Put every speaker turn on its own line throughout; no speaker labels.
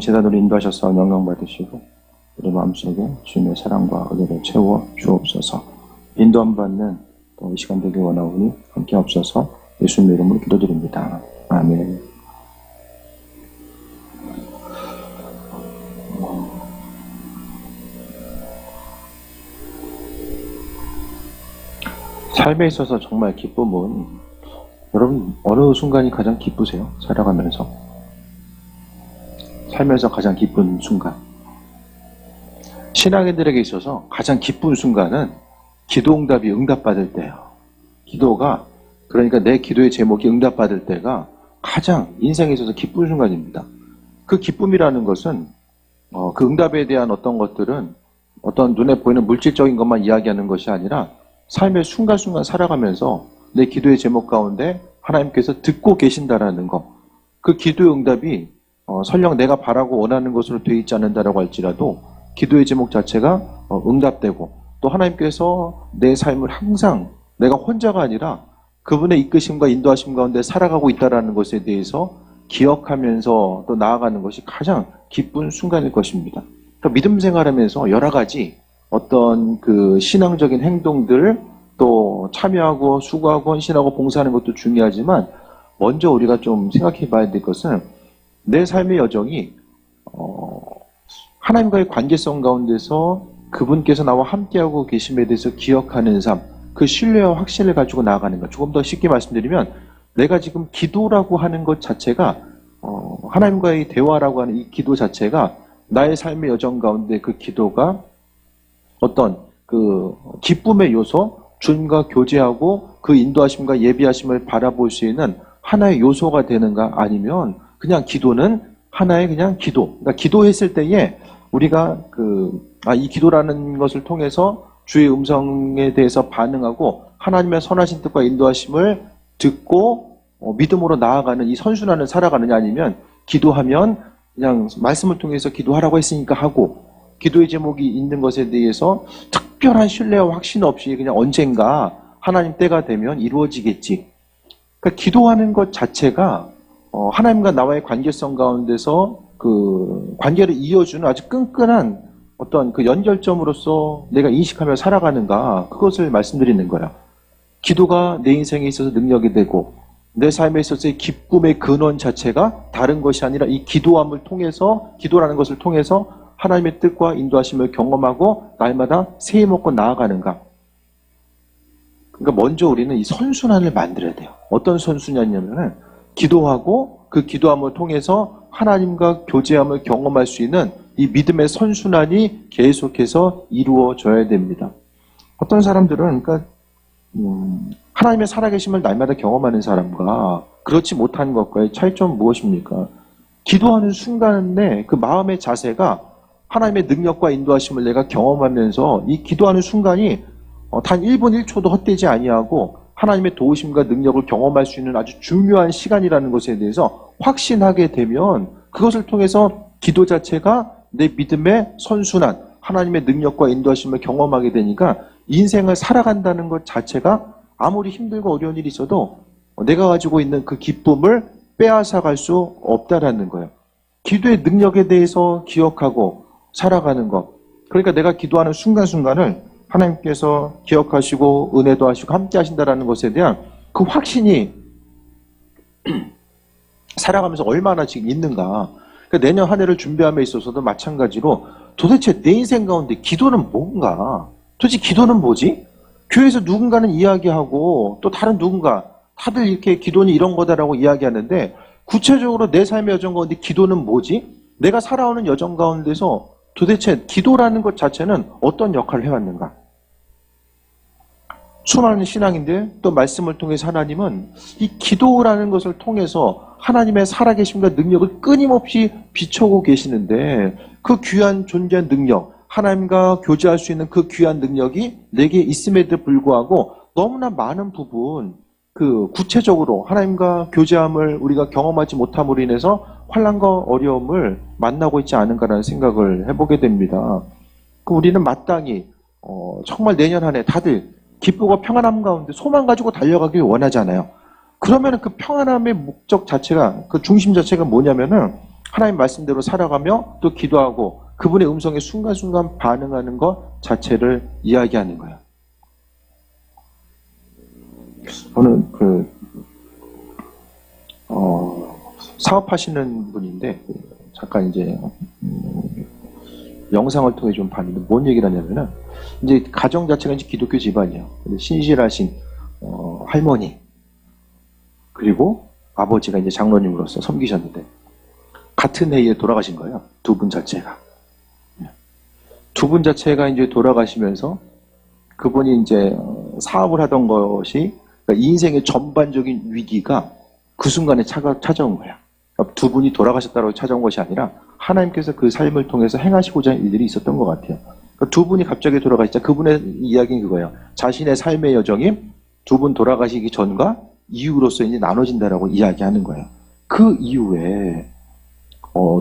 제자들을 인도하셔서 영광 받으시고 우리 마음속에 주님의 사랑과 은혜를 채워 주옵소서. 인도함 받는 또 이 시간 되길 원하오니 함께 하옵소서. 예수님의 이름으로 기도드립니다. 아멘. 삶에 있어서 정말 기쁨은 여러분 어느 순간이 가장 기쁘세요? 살아가면서 살면서 가장 기쁜 순간. 신앙인들에게 있어서 가장 기쁜 순간은 기도 응답이 응답받을 때예요. 기도가 그러니까 내 기도의 제목이 응답받을 때가 가장 인생에 있어서 기쁜 순간입니다. 그 기쁨이라는 것은 그 응답에 대한 어떤 것들은 어떤 눈에 보이는 물질적인 것만 이야기하는 것이 아니라 삶의 순간순간 살아가면서 내 기도의 제목 가운데 하나님께서 듣고 계신다라는 것. 그 기도의 응답이 설령 내가 바라고 원하는 것으로 되어 있지 않는다라고 할지라도 기도의 제목 자체가 응답되고 또 하나님께서 내 삶을 항상 내가 혼자가 아니라 그분의 이끄심과 인도하심 가운데 살아가고 있다는 것에 대해서 기억하면서 또 나아가는 것이 가장 기쁜 순간일 것입니다. 그러니까 믿음 생활하면서 여러 가지 어떤 그 신앙적인 행동들 또 참여하고 수고하고 헌신하고 봉사하는 것도 중요하지만 먼저 우리가 좀 생각해 봐야 될 것은 내 삶의 여정이 하나님과의 관계성 가운데서 그분께서 나와 함께하고 계심에 대해서 기억하는 삶, 그 신뢰와 확신을 가지고 나아가는 것. 조금 더 쉽게 말씀드리면 내가 지금 기도라고 하는 것 자체가 하나님과의 대화라고 하는 이 기도 자체가 나의 삶의 여정 가운데 그 기도가 어떤 그 기쁨의 요소, 주님과 교제하고 그 인도하심과 예비하심을 바라볼 수 있는 하나의 요소가 되는가 아니면 그냥 기도는 하나의 그냥 기도. 그러니까 기도했을 때에 우리가 이 기도라는 것을 통해서 주의 음성에 대해서 반응하고 하나님의 선하신 뜻과 인도하심을 듣고 믿음으로 나아가는 이 선순환을 살아가느냐 아니면 기도하면 그냥 말씀을 통해서 기도하라고 했으니까 하고 기도의 제목이 있는 것에 대해서 특별한 신뢰와 확신 없이 그냥 언젠가 하나님 때가 되면 이루어지겠지. 그러니까 기도하는 것 자체가 하나님과 나와의 관계성 가운데서 그 관계를 이어주는 아주 끈끈한 어떤 그 연결점으로서 내가 인식하며 살아가는가 그것을 말씀드리는 거야. 기도가 내 인생에 있어서 능력이 되고 내 삶에 있어서의 기쁨의 근원 자체가 다른 것이 아니라 이 기도함을 통해서 기도라는 것을 통해서 하나님의 뜻과 인도하심을 경험하고 날마다 새해 먹고 나아가는가. 그러니까 먼저 우리는 이 선순환을 만들어야 돼요. 어떤 선순환이냐면은 기도하고 그 기도함을 통해서 하나님과 교제함을 경험할 수 있는 이 믿음의 선순환이 계속해서 이루어져야 됩니다. 어떤 사람들은 그러니까 하나님의 살아계심을 날마다 경험하는 사람과 그렇지 못한 것과의 차이점은 무엇입니까? 기도하는 순간에 그 마음의 자세가 하나님의 능력과 인도하심을 내가 경험하면서 이 기도하는 순간이 단 1분 1초도 헛되지 아니하고 하나님의 도우심과 능력을 경험할 수 있는 아주 중요한 시간이라는 것에 대해서 확신하게 되면 그것을 통해서 기도 자체가 내 믿음의 선순환, 하나님의 능력과 인도하심을 경험하게 되니까 인생을 살아간다는 것 자체가 아무리 힘들고 어려운 일이 있어도 내가 가지고 있는 그 기쁨을 빼앗아갈 수 없다라는 거예요. 기도의 능력에 대해서 기억하고 살아가는 것. 그러니까 내가 기도하는 순간순간을 하나님께서 기억하시고 은혜도 하시고 함께 하신다라는 것에 대한 그 확신이 살아가면서 얼마나 지금 있는가. 그러니까 내년 한 해를 준비함에 있어서도 마찬가지로 도대체 내 인생 가운데 기도는 뭔가? 도대체 기도는 뭐지? 교회에서 누군가는 이야기하고 또 다른 누군가 다들 이렇게 기도는 이런 거다라고 이야기하는데 구체적으로 내 삶의 여정 가운데 기도는 뭐지? 내가 살아오는 여정 가운데서 도대체 기도라는 것 자체는 어떤 역할을 해왔는가? 수많은 신앙인들 또 말씀을 통해서 하나님은 이 기도라는 것을 통해서 하나님의 살아계심과 능력을 끊임없이 비춰오고 계시는데 그 귀한 존귀한 능력, 하나님과 교제할 수 있는 그 귀한 능력이 내게 있음에도 불구하고 너무나 많은 부분 그 구체적으로 하나님과 교제함을 우리가 경험하지 못함으로 인해서 환난과 어려움을 만나고 있지 않은가라는 생각을 해보게 됩니다. 우리는 마땅히 정말 내년 한 해 다들 기쁘고 평안함 가운데 소망 가지고 달려가길 원하잖아요. 그러면 그 평안함의 목적 자체가 그 중심 자체가 뭐냐면은 하나님 말씀대로 살아가며 또 기도하고 그분의 음성에 순간순간 반응하는 것 자체를 이야기하는 거예요. 저는 사업하시는 분인데 잠깐 이제 영상을 통해 좀 봤는데 뭔 얘기를 하냐면은 이제 가정 자체가 이제 기독교 집안이에요. 근데 신실하신 할머니 그리고 아버지가 이제 장로님으로서 섬기셨는데 같은 해에 돌아가신 거예요. 두 분 자체가. 두 분 자체가 이제 돌아가시면서 그분이 이제 사업을 하던 것이 그러니까 인생의 전반적인 위기가 그 순간에 찾아온 거야. 그러니까 두 분이 돌아가셨다고 찾아온 것이 아니라 하나님께서 그 삶을 통해서 행하시고자 하는 일들이 있었던 것 같아요. 그러니까 두 분이 갑자기 돌아가시자 그분의 이야기는 그거예요. 자신의 삶의 여정이 두 분 돌아가시기 전과 이후로서 이제 나눠진다라고 이야기하는 거예요. 그 이후에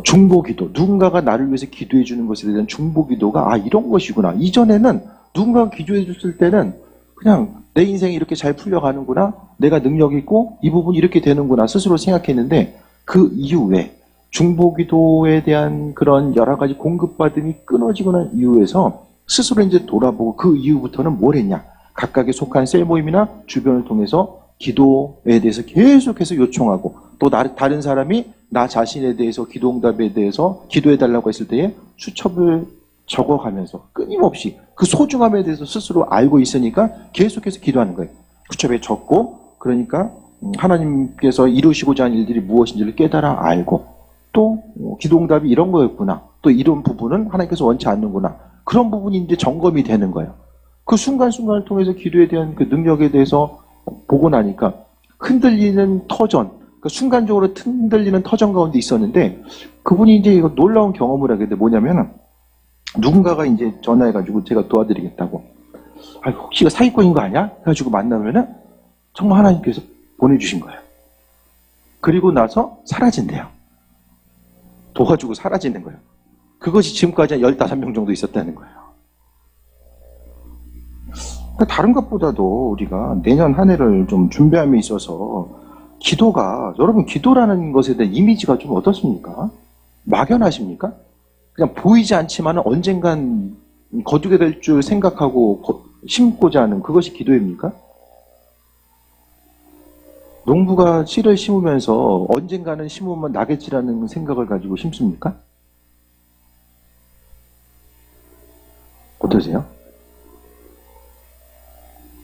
중보기도, 누군가가 나를 위해서 기도해 주는 것에 대한 중보기도가 이런 것이구나. 이전에는 누군가가 기도해 줬을 때는 그냥 내 인생이 이렇게 잘 풀려가는구나, 내가 능력이 있고 이 부분이 이렇게 되는구나 스스로 생각했는데 그 이후에 중보기도에 대한 그런 여러 가지 공급받음이 끊어지고 난 이후에서 스스로 이제 돌아보고 그 이후부터는 뭘 했냐. 각각의 속한 셀 모임이나 주변을 통해서 기도에 대해서 계속해서 요청하고 또 다른 사람이 나 자신에 대해서 기도응답에 대해서 기도해달라고 했을 때에 수첩을 적어가면서 끊임없이 그 소중함에 대해서 스스로 알고 있으니까 계속해서 기도하는 거예요. 수첩에 적고 그러니까 하나님께서 이루시고자 하는 일들이 무엇인지를 깨달아 알고 또 기도응답이 이런 거였구나. 또 이런 부분은 하나님께서 원치 않는구나. 그런 부분이 이제 점검이 되는 거예요. 그 순간순간을 통해서 기도에 대한 그 능력에 대해서 보고 나니까 흔들리는 터전, 그러니까 순간적으로 흔들리는 터전 가운데 있었는데 그분이 이제 이거 놀라운 경험을 하게 돼. 뭐냐면은 누군가가 이제 전화해가지고 제가 도와드리겠다고. 혹시 이거 사기꾼인 거 아니야? 해가지고 만나면은 정말 하나님께서 보내주신 거예요. 그리고 나서 사라진대요. 도와주고 사라지는 거예요. 그것이 지금까지 한 15명 정도 있었다는 거예요. 다른 것보다도 우리가 내년 한 해를 좀 준비함에 있어서 기도가, 여러분 기도라는 것에 대한 이미지가 좀 어떻습니까? 막연하십니까? 그냥 보이지 않지만 언젠간 거두게 될 줄 생각하고 심고자 하는 그것이 기도입니까? 농부가 씨를 심으면서 언젠가는 심으면 나겠지라는 생각을 가지고 심습니까? 어떠세요?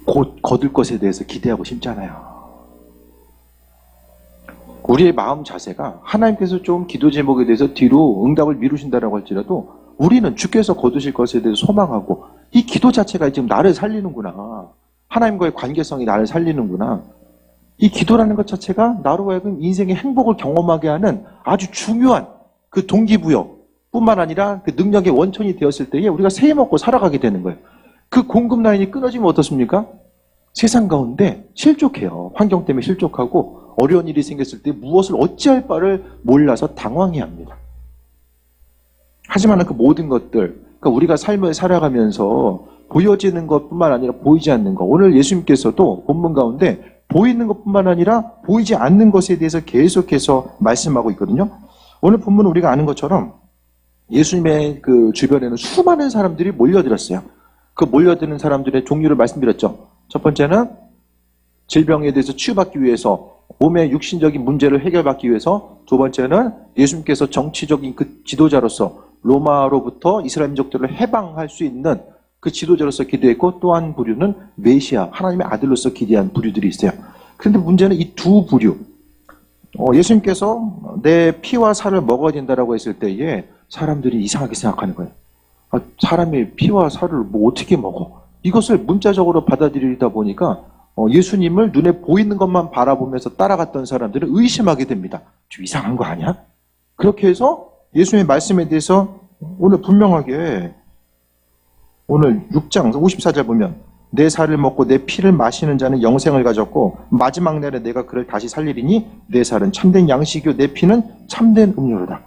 곧 거둘 것에 대해서 기대하고 심잖아요. 우리의 마음 자세가 하나님께서 좀 기도 제목에 대해서 뒤로 응답을 미루신다라고 할지라도 우리는 주께서 거두실 것에 대해서 소망하고 이 기도 자체가 지금 나를 살리는구나. 하나님과의 관계성이 나를 살리는구나. 이 기도라는 것 자체가 나로 하여금 인생의 행복을 경험하게 하는 아주 중요한 그 동기부여 뿐만 아니라 그 능력의 원천이 되었을 때에 우리가 새해 먹고 살아가게 되는 거예요. 그 공급 라인이 끊어지면 어떻습니까? 세상 가운데 실족해요. 환경 때문에 실족하고 어려운 일이 생겼을 때 무엇을 어찌할 바를 몰라서 당황해야 합니다. 하지만 그 모든 것들, 그러니까 우리가 삶을 살아가면서 보여지는 것뿐만 아니라 보이지 않는 것. 오늘 예수님께서도 본문 가운데 보이는 것뿐만 아니라 보이지 않는 것에 대해서 계속해서 말씀하고 있거든요. 오늘 본문은 우리가 아는 것처럼 예수님의 그 주변에는 수많은 사람들이 몰려들었어요. 그 몰려드는 사람들의 종류를 말씀드렸죠. 첫 번째는 질병에 대해서 치유받기 위해서 몸의 육신적인 문제를 해결받기 위해서, 두 번째는 예수님께서 정치적인 그 지도자로서 로마로부터 이스라엘 민족들을 해방할 수 있는 그 지도자로서 기도했고, 또 한 부류는 메시아, 하나님의 아들로서 기대한 부류들이 있어요. 그런데 문제는 이 두 부류, 예수님께서 내 피와 살을 먹어야 된다라고 했을 때에 사람들이 이상하게 생각하는 거예요. 사람이 피와 살을 뭐 어떻게 먹어? 이것을 문자적으로 받아들이다 보니까 예수님을 눈에 보이는 것만 바라보면서 따라갔던 사람들은 의심하게 됩니다. 좀 이상한 거 아니야? 그렇게 해서 예수님의 말씀에 대해서 오늘 분명하게 오늘 6장 54절 보면 내 살을 먹고 내 피를 마시는 자는 영생을 가졌고 마지막 날에 내가 그를 다시 살리리니 내 살은 참된 양식이요 내 피는 참된 음료로다.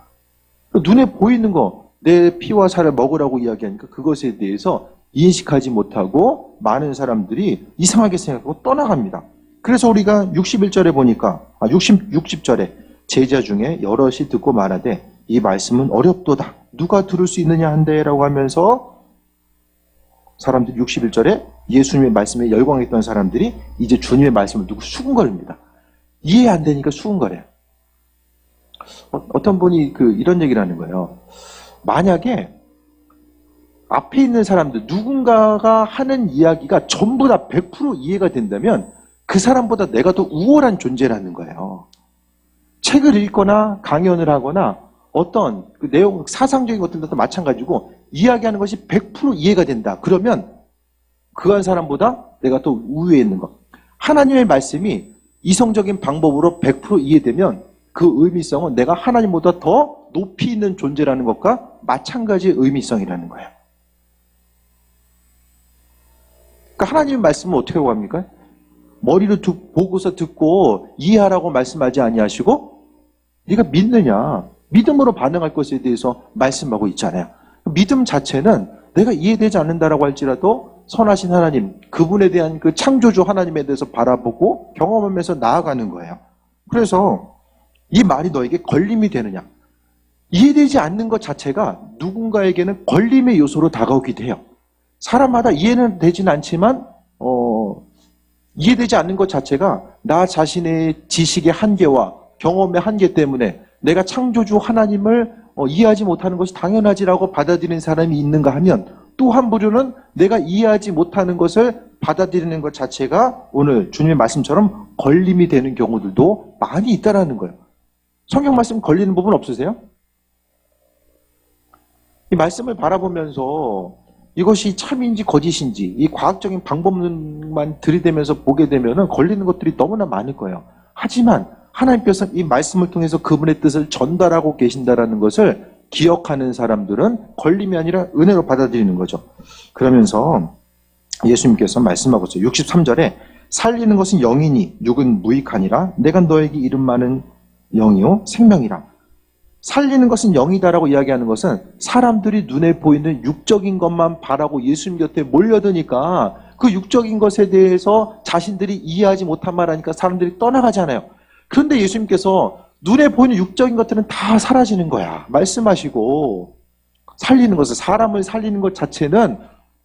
눈에 보이는 거 내 피와 살을 먹으라고 이야기하니까 그것에 대해서 인식하지 못하고 많은 사람들이 이상하게 생각하고 떠나갑니다. 그래서 우리가 61절에 보니까 60절에 제자 중에 여럿이 듣고 말하되 이 말씀은 어렵도다. 누가 들을 수 있느냐 한데 라고 하면서 사람들이 61절에 예수님의 말씀에 열광했던 사람들이 이제 주님의 말씀을 듣고 수군거립니다. 이해 안 되니까 수군거려요. 어떤 분이 이런 얘기를 하는 거예요. 만약에 앞에 있는 사람들 누군가가 하는 이야기가 전부 다 100% 이해가 된다면 그 사람보다 내가 더 우월한 존재라는 거예요. 책을 읽거나 강연을 하거나 어떤 내용, 사상적인 것들도 마찬가지고 이야기하는 것이 100% 이해가 된다. 그러면 그 한 사람보다 내가 더 우위에 있는 것. 하나님의 말씀이 이성적인 방법으로 100% 이해되면 그 의미성은 내가 하나님보다 더 높이 있는 존재라는 것과 마찬가지의 의미성이라는 거예요. 그러니까 하나님의 말씀은 어떻게 하고 합니까? 머리로 보고서 듣고 이해하라고 말씀하지 아니하시고 네가 믿느냐, 믿음으로 반응할 것에 대해서 말씀하고 있잖아요. 믿음 자체는 내가 이해되지 않는다라고 할지라도 선하신 하나님, 그분에 대한 그 창조주 하나님에 대해서 바라보고 경험하면서 나아가는 거예요. 그래서 이 말이 너에게 걸림이 되느냐? 이해되지 않는 것 자체가 누군가에게는 걸림의 요소로 다가오기도 해요. 사람마다 이해는 되진 않지만 이해되지 않는 것 자체가 나 자신의 지식의 한계와 경험의 한계 때문에 내가 창조주 하나님을 이해하지 못하는 것이 당연하지라고 받아들이는 사람이 있는가 하면 또 한 부류는 내가 이해하지 못하는 것을 받아들이는 것 자체가 오늘 주님의 말씀처럼 걸림이 되는 경우들도 많이 있다라는 거예요. 성경 말씀 걸리는 부분 없으세요? 이 말씀을 바라보면서 이것이 참인지 거짓인지 이 과학적인 방법만 들이대면서 보게 되면 걸리는 것들이 너무나 많을 거예요. 하지만 하나님께서 이 말씀을 통해서 그분의 뜻을 전달하고 계신다라는 것을 기억하는 사람들은 걸림이 아니라 은혜로 받아들이는 거죠. 그러면서 예수님께서 말씀하고 있어요. 63절에 살리는 것은 영이니 육은 무익하니라. 내가 너에게 이름 많은 영이요 생명이라. 살리는 것은 영이다라고 이야기하는 것은 사람들이 눈에 보이는 육적인 것만 바라고 예수님 곁에 몰려드니까 그 육적인 것에 대해서 자신들이 이해하지 못한 말 하니까 사람들이 떠나가잖아요. 그런데 예수님께서 눈에 보이는 육적인 것들은 다 사라지는 거야. 말씀하시고 살리는 것은 사람을 살리는 것 자체는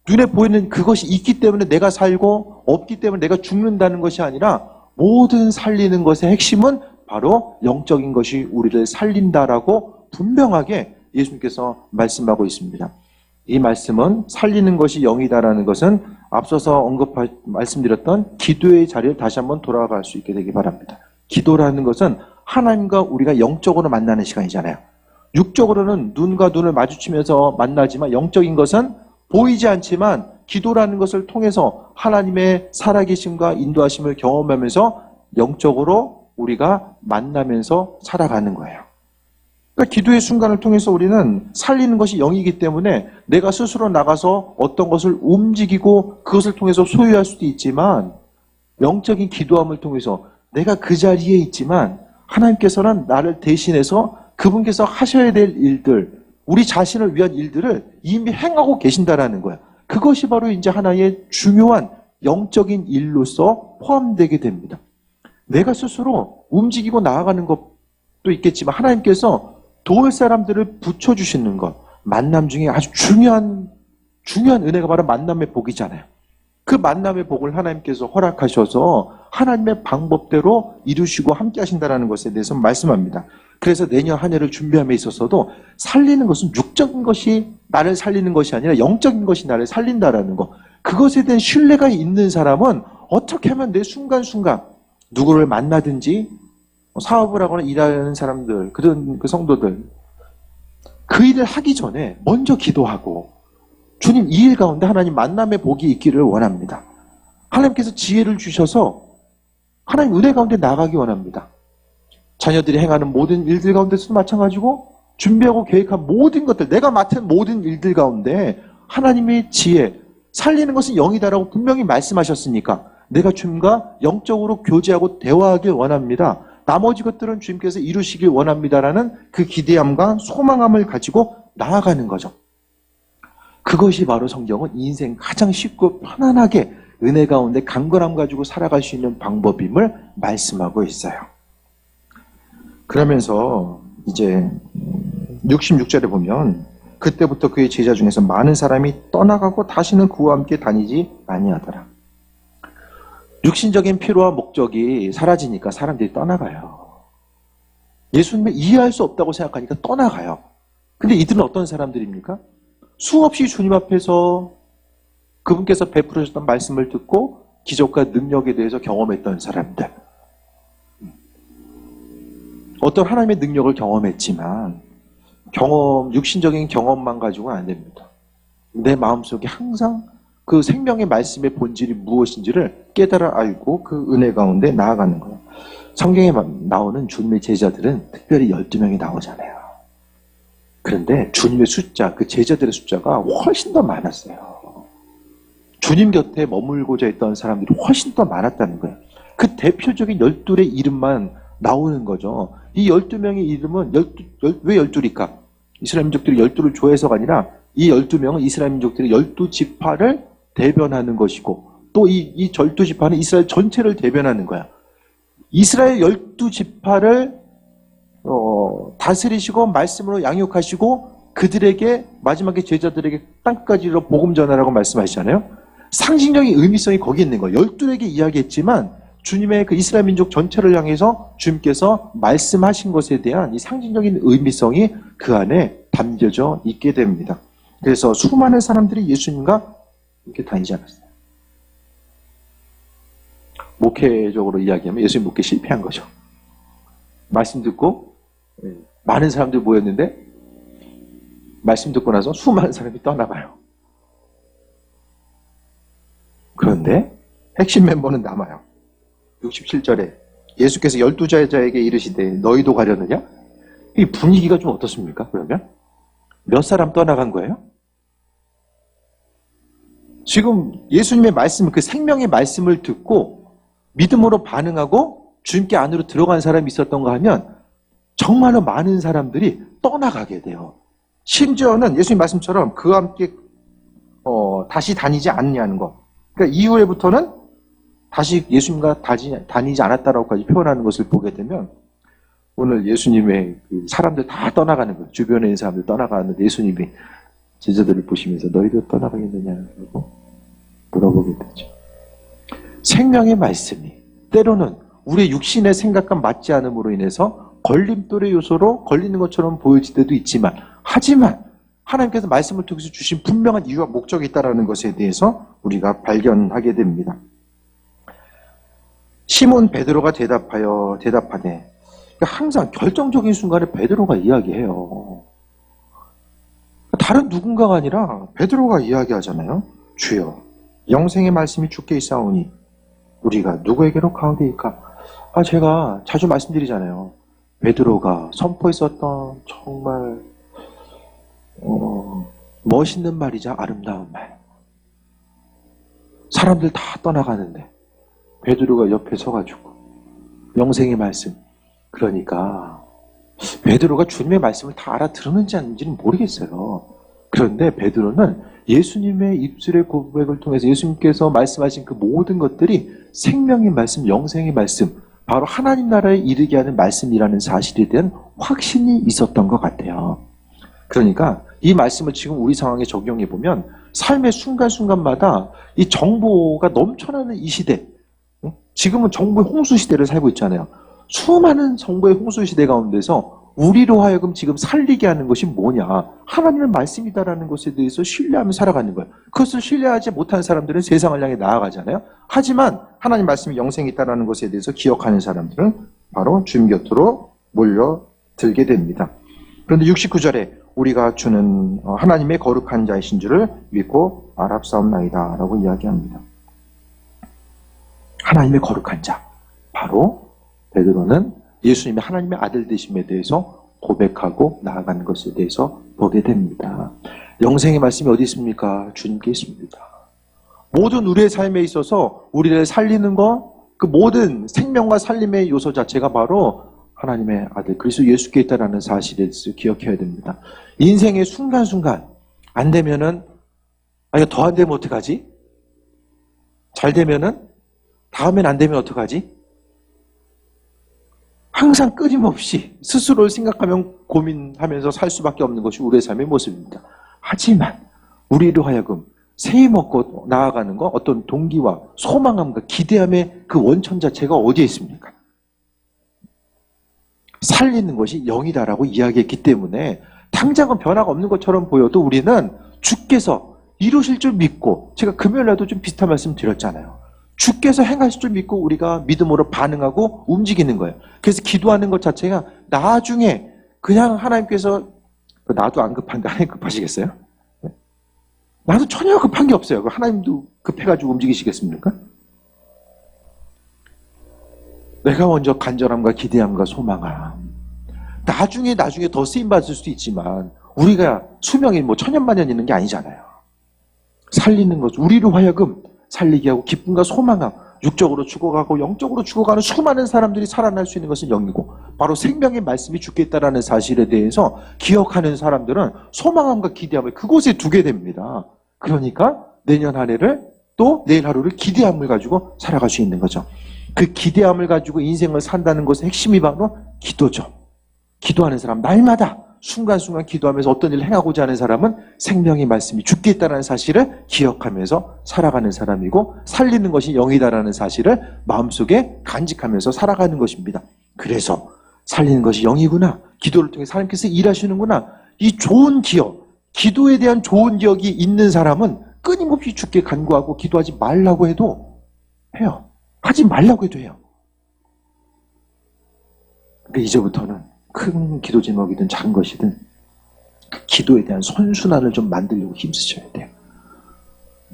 눈에 보이는 그것이 있기 때문에 내가 살고 없기 때문에 내가 죽는다는 것이 아니라 모든 살리는 것의 핵심은 바로 영적인 것이 우리를 살린다라고 분명하게 예수님께서 말씀하고 있습니다. 이 말씀은 살리는 것이 영이다라는 것은 앞서서 말씀드렸던 기도의 자리를 다시 한번 돌아갈 수 있게 되기 바랍니다. 기도라는 것은 하나님과 우리가 영적으로 만나는 시간이잖아요. 육적으로는 눈과 눈을 마주치면서 만나지만 영적인 것은 보이지 않지만 기도라는 것을 통해서 하나님의 살아계심과 인도하심을 경험하면서 영적으로 우리가 만나면서 살아가는 거예요. 그러니까 기도의 순간을 통해서 우리는 살리는 것이 영이기 때문에 내가 스스로 나가서 어떤 것을 움직이고 그것을 통해서 소유할 수도 있지만 영적인 기도함을 통해서 내가 그 자리에 있지만 하나님께서는 나를 대신해서 그분께서 하셔야 될 일들, 우리 자신을 위한 일들을 이미 행하고 계신다라는 거예요. 그것이 바로 이제 하나의 중요한 영적인 일로서 포함되게 됩니다. 내가 스스로 움직이고 나아가는 것도 있겠지만 하나님께서 도울 사람들을 붙여주시는 것, 만남 중에 아주 중요한 은혜가 바로 만남의 복이잖아요. 그 만남의 복을 하나님께서 허락하셔서 하나님의 방법대로 이루시고 함께 하신다는 것에 대해서 말씀합니다. 그래서 내년 한 해를 준비함에 있어서도 살리는 것은 육적인 것이 나를 살리는 것이 아니라 영적인 것이 나를 살린다라는 것. 그것에 대한 신뢰가 있는 사람은 어떻게 하면 내 순간순간 누구를 만나든지 사업을 하거나 일하는 사람들, 그런 그 성도들 그 일을 하기 전에 먼저 기도하고 주님 이 일 가운데 하나님 만남의 복이 있기를 원합니다. 하나님께서 지혜를 주셔서 하나님 은혜 가운데 나가기 원합니다. 자녀들이 행하는 모든 일들 가운데서도 마찬가지고 준비하고 계획한 모든 것들, 내가 맡은 모든 일들 가운데 하나님의 지혜, 살리는 것은 영이다라고 분명히 말씀하셨으니까 내가 주님과 영적으로 교제하고 대화하길 원합니다. 나머지 것들은 주님께서 이루시길 원합니다라는 그 기대함과 소망함을 가지고 나아가는 거죠. 그것이 바로 성경은 인생 가장 쉽고 편안하게 은혜 가운데 강건함 가지고 살아갈 수 있는 방법임을 말씀하고 있어요. 그러면서 이제 66절에 보면 그때부터 그의 제자 중에서 많은 사람이 떠나가고 다시는 그와 함께 다니지 아니하더라. 육신적인 필요와 목적이 사라지니까 사람들이 떠나가요. 예수님을 이해할 수 없다고 생각하니까 떠나가요. 근데 이들은 어떤 사람들입니까? 수없이 주님 앞에서 그분께서 베풀으셨던 말씀을 듣고 기적과 능력에 대해서 경험했던 사람들. 어떤 하나님의 능력을 경험했지만 육신적인 경험만 가지고는 안 됩니다. 내 마음속에 항상 그 생명의 말씀의 본질이 무엇인지를 깨달아 알고 그 은혜 가운데 나아가는 거예요. 성경에 나오는 주님의 제자들은 특별히 12명이 나오잖아요. 그런데 주님의 숫자, 그 제자들의 숫자가 훨씬 더 많았어요. 주님 곁에 머물고자 했던 사람들이 훨씬 더 많았다는 거예요. 그 대표적인 12의 이름만 나오는 거죠. 이 12명의 이름은 왜 12일까? 이스라엘 민족들이 12를 좋아해서가 아니라 이 12명은 이스라엘 민족들의 12지파를 대변하는 것이고 또 이 12지파는 이스라엘 전체를 대변하는 거야. 이스라엘 12지파를 다스리시고 말씀으로 양육하시고 그들에게 마지막에 제자들에게 땅까지로 복음 전하라고 말씀하시잖아요. 상징적인 의미성이 거기 있는 거예요. 12에게 이야기했지만 주님의 그 이스라엘 민족 전체를 향해서 주님께서 말씀하신 것에 대한 이 상징적인 의미성이 그 안에 담겨져 있게 됩니다. 그래서 수많은 사람들이 예수님과 이렇게 다니지 않았어요. 목회적으로 이야기하면 예수님 목회 실패한 거죠. 말씀 듣고 많은 사람들이 모였는데 말씀 듣고 나서 수많은 사람이 떠나가요. 그런데 핵심 멤버는 남아요. 67절에 예수께서 12제자에게 이르시되 너희도 가려느냐? 이 분위기가 좀 어떻습니까? 그러면 몇 사람 떠나간 거예요? 지금 예수님의 말씀, 그 생명의 말씀을 듣고 믿음으로 반응하고 주님께 안으로 들어간 사람이 있었던가 하면 정말로 많은 사람들이 떠나가게 돼요. 심지어는 예수님 말씀처럼 그와 함께 다시 다니지 않냐는 것. 그러니까 이후에부터는 다시 예수님과 다니지 않았다라고까지 표현하는 것을 보게 되면 오늘 예수님의 그 사람들 다 떠나가는 거예요. 주변에 있는 사람들 떠나가는데 예수님이 제자들을 보시면서 너희도 떠나가겠느냐고 물어보게 되죠. 생명의 말씀이 때로는 우리의 육신의 생각과 맞지 않음으로 인해서 걸림돌의 요소로 걸리는 것처럼 보여질 때도 있지만 하지만 하나님께서 말씀을 통해서 주신 분명한 이유와 목적이 있다는 것에 대해서 우리가 발견하게 됩니다. 시몬 베드로가 대답하되 항상 결정적인 순간에 베드로가 이야기해요. 다른 누군가가 아니라 베드로가 이야기하잖아요. 주여 영생의 말씀이 주께 있사오니 우리가 누구에게로 가오리이까? 제가 자주 말씀드리잖아요. 베드로가 선포했었던 정말 멋있는 말이자 아름다운 말. 사람들 다 떠나가는데 베드로가 옆에 서가지고 영생의 말씀. 그러니까 베드로가 주님의 말씀을 다 알아들었는지 아닌지는 모르겠어요. 그런데 베드로는 예수님의 입술의 고백을 통해서 예수님께서 말씀하신 그 모든 것들이 생명의 말씀, 영생의 말씀, 바로 하나님 나라에 이르게 하는 말씀이라는 사실에 대한 확신이 있었던 것 같아요. 그러니까 이 말씀을 지금 우리 상황에 적용해 보면 삶의 순간순간마다 이 정보가 넘쳐나는 이 시대, 지금은 정보의 홍수 시대를 살고 있잖아요. 수많은 정보의 홍수 시대 가운데서 우리로 하여금 지금 살리게 하는 것이 뭐냐? 하나님의 말씀이다라는 것에 대해서 신뢰하며 살아가는 거예요. 그것을 신뢰하지 못한 사람들은 세상을 향해 나아가잖아요. 하지만 하나님 말씀이 영생이 있다라는 것에 대해서 기억하는 사람들은 바로 주님 곁으로 몰려들게 됩니다. 그런데 69절에 우리가 주는 하나님의 거룩한 자이신 줄을 믿고 알았사옵나이다 라고 이야기합니다. 하나님의 거룩한 자, 바로 베드로는 예수님의 하나님의 아들 되심에 대해서 고백하고 나아가는 것에 대해서 보게 됩니다. 영생의 말씀이 어디 있습니까? 주님께 있습니다. 모든 우리의 삶에 있어서 우리를 살리는 것, 그 모든 생명과 살림의 요소 자체가 바로 하나님의 아들 그리스도 예수께 있다는 사실에 대해서 기억해야 됩니다. 인생의 순간순간 안 되면은 이거 더 안 되면 어떡하지? 잘 되면은 다음엔 안 되면 어떡하지? 항상 끊임없이 스스로를 생각하면 고민하면서 살 수밖에 없는 것이 우리의 삶의 모습입니다. 하지만 우리로 하여금 새해 먹고 나아가는 거 어떤 동기와 소망함과 기대함의 그 원천 자체가 어디에 있습니까? 살리는 것이 영이다라고 이야기했기 때문에 당장은 변화가 없는 것처럼 보여도 우리는 주께서 이루실 줄 믿고, 제가 금요일날도 좀 비슷한 말씀 드렸잖아요. 주께서 행하실 줄 믿고 우리가 믿음으로 반응하고 움직이는 거예요. 그래서 기도하는 것 자체가 나중에 그냥 하나님께서, 나도 안 급한데 하나님 급하시겠어요? 나도 전혀 급한 게 없어요. 하나님도 급해가지고 움직이시겠습니까? 내가 먼저 간절함과 기대함과 소망함. 나중에 더 쓰임받을 수도 있지만 우리가 수명이 뭐 천년만년 있는 게 아니잖아요. 살리는 것, 우리로 하여금 살리게 하고 기쁨과 소망함, 육적으로 죽어가고 영적으로 죽어가는 수많은 사람들이 살아날 수 있는 것은 영이고, 바로 생명의 말씀이 주께 있다라는 사실에 대해서 기억하는 사람들은 소망함과 기대함을 그곳에 두게 됩니다. 그러니까 내년 한 해를, 또 내일 하루를 기대함을 가지고 살아갈 수 있는 거죠. 그 기대함을 가지고 인생을 산다는 것의 핵심이 바로 기도죠. 기도하는 사람, 날마다 순간순간 기도하면서 어떤 일을 행하고자 하는 사람은 생명의 말씀이 주께 있다는 사실을 기억하면서 살아가는 사람이고, 살리는 것이 영이다라는 사실을 마음속에 간직하면서 살아가는 것입니다. 그래서 살리는 것이 영이구나, 기도를 통해 하나님께서 일하시는구나, 이 좋은 기억, 기도에 대한 좋은 기억이 있는 사람은 끊임없이 주께 간구하고 기도하지 말라고 해도 해요. 하지 말라고 해도 해요. 그러니까 이제부터는 큰 기도 제목이든 작은 것이든 그 기도에 대한 선순환을 좀 만들려고 힘쓰셔야 돼요.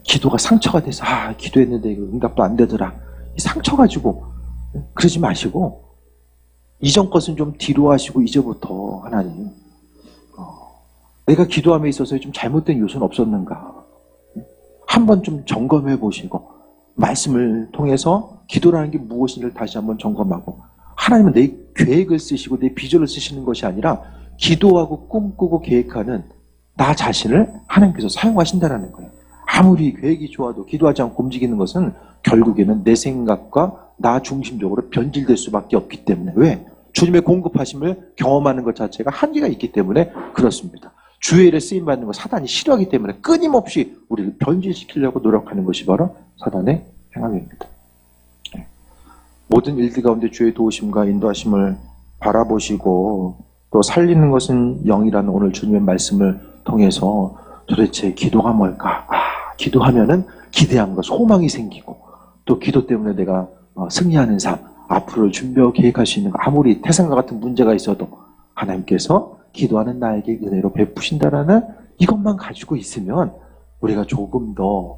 기도가 상처가 돼서 기도했는데 이거 응답도 안 되더라, 이 상처 가지고 그러지 마시고 이전 것은 좀 뒤로 하시고 이제부터 하나님, 내가 기도함에 있어서 좀 잘못된 요소는 없었는가 한번 좀 점검해 보시고, 말씀을 통해서 기도라는 게 무엇인지를 다시 한번 점검하고, 하나님은 내 계획을 쓰시고 내 비전을 쓰시는 것이 아니라 기도하고 꿈꾸고 계획하는 나 자신을 하나님께서 사용하신다는 거예요. 아무리 계획이 좋아도 기도하지 않고 움직이는 것은 결국에는 내 생각과 나 중심적으로 변질될 수밖에 없기 때문에, 왜? 주님의 공급하심을 경험하는 것 자체가 한계가 있기 때문에 그렇습니다. 주의 일에 쓰임받는 것 사단이 싫어하기 때문에 끊임없이 우리를 변질시키려고 노력하는 것이 바로 사단의 행함입니다. 모든 일들 가운데 주의 도우심과 인도하심을 바라보시고 또 살리는 것은 영이라는 오늘 주님의 말씀을 통해서 도대체 기도가 뭘까? 기도하면은 기대함과 소망이 생기고, 또 기도 때문에 내가 승리하는 삶, 앞으로 준비하고 계획할 수 있는 거, 아무리 태산과 같은 문제가 있어도 하나님께서 기도하는 나에게 은혜로 베푸신다라는 이것만 가지고 있으면 우리가 조금 더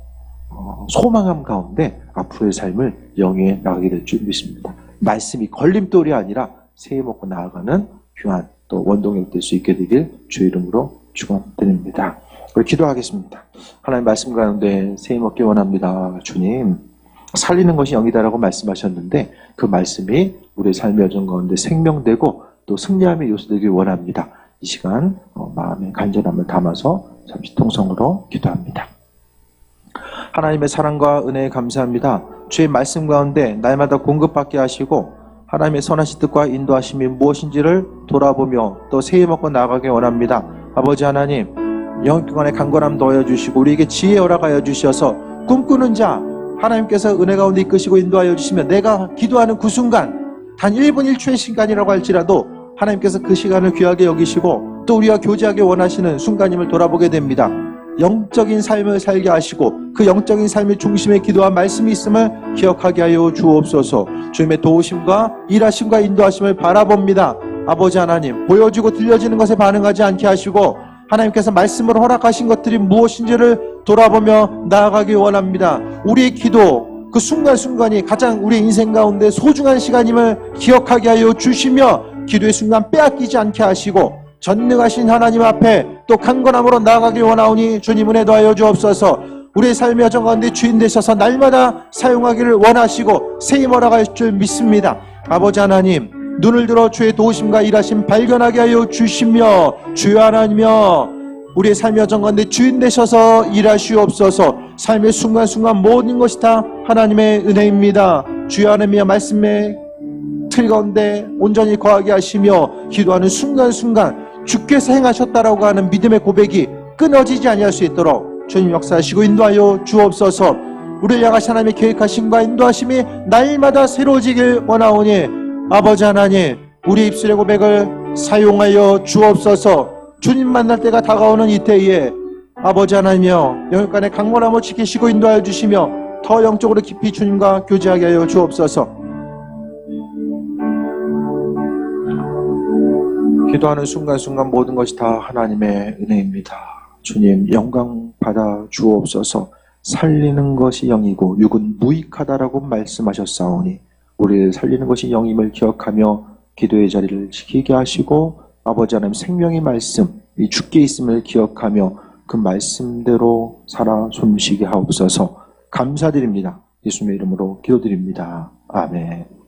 소망함 가운데 앞으로의 삶을 영위해 나가게 될 줄 믿습니다. 말씀이 걸림돌이 아니라 새해 먹고 나아가는 귀한 또 원동력 될 수 있게 되길 주 이름으로 축원드립니다. 우리 기도하겠습니다. 하나님 말씀 가운데 새해 먹기 원합니다. 주님, 살리는 것이 영이다라고 말씀하셨는데 그 말씀이 우리의 삶의 여정 가운데 생명되고 또 승리함의 요소 되길 원합니다. 이 시간 마음의 간절함을 담아서 잠시 통성으로 기도합니다. 하나님의 사랑과 은혜에 감사합니다. 주의 말씀 가운데 날마다 공급받게 하시고 하나님의 선하신 뜻과 인도하심이 무엇인지를 돌아보며 또 새해 먹고 나아가게 원합니다. 아버지 하나님, 영육간의 강건함 더하여주시고 우리에게 지혜 허락하여 주셔서 꿈꾸는 자 하나님께서 은혜 가운데 이끄시고 인도하여 주시면 내가 기도하는 그 순간 단 1분 1초의 시간이라고 할지라도 하나님께서 그 시간을 귀하게 여기시고 또 우리와 교제하기 원하시는 순간임을 돌아보게 됩니다. 영적인 삶을 살게 하시고 그 영적인 삶의 중심에 기도한 말씀이 있음을 기억하게 하여 주옵소서. 주님의 도우심과 일하심과 인도하심을 바라봅니다. 아버지 하나님, 보여지고 들려지는 것에 반응하지 않게 하시고 하나님께서 말씀으로 허락하신 것들이 무엇인지를 돌아보며 나아가기 원합니다. 우리의 기도, 그 순간순간이 가장 우리 인생 가운데 소중한 시간임을 기억하게 하여 주시며 기도의 순간 빼앗기지 않게 하시고 전능하신 하나님 앞에 또 강건함으로 나아가기 원하오니 주님 은혜 더하여 주옵소서. 우리의 삶의 여정 가운데 주인 되셔서 날마다 사용하기를 원하시고 세임 허락하실 줄 믿습니다. 아버지 하나님, 눈을 들어 주의 도우심과 일하심 발견하게 하여 주시며 주여 하나님이여 우리의 삶의 여정 가운데 주인 되셔서 일하시옵소서. 삶의 순간순간 모든 것이 다 하나님의 은혜입니다. 주여 하나님이여 말씀에 틀 가운데 온전히 거하게 하시며 기도하는 순간순간 주께서 행하셨다라고 하는 믿음의 고백이 끊어지지 아니할 수 있도록 주님 역사하시고 인도하여 주옵소서. 우리를 향하신 하나님의 계획하심과 인도하심이 날마다 새로워지길 원하오니 아버지 하나님, 우리 입술의 고백을 사용하여 주옵소서. 주님 만날 때가 다가오는 이때에 아버지 하나님이여 영육간의 강건함을 지키시고 인도하여 주시며 더 영적으로 깊이 주님과 교제하게 하여 주옵소서. 기도하는 순간순간 모든 것이 다 하나님의 은혜입니다. 주님 영광 받아 주옵소서. 살리는 것이 영이고 육은 무익하다라고 말씀하셨사오니 우리를 살리는 것이 영임을 기억하며 기도의 자리를 지키게 하시고 아버지 하나님 생명의 말씀 이 주께 있음을 기억하며 그 말씀대로 살아 숨쉬게 하옵소서. 감사드립니다. 예수님의 이름으로 기도드립니다. 아멘.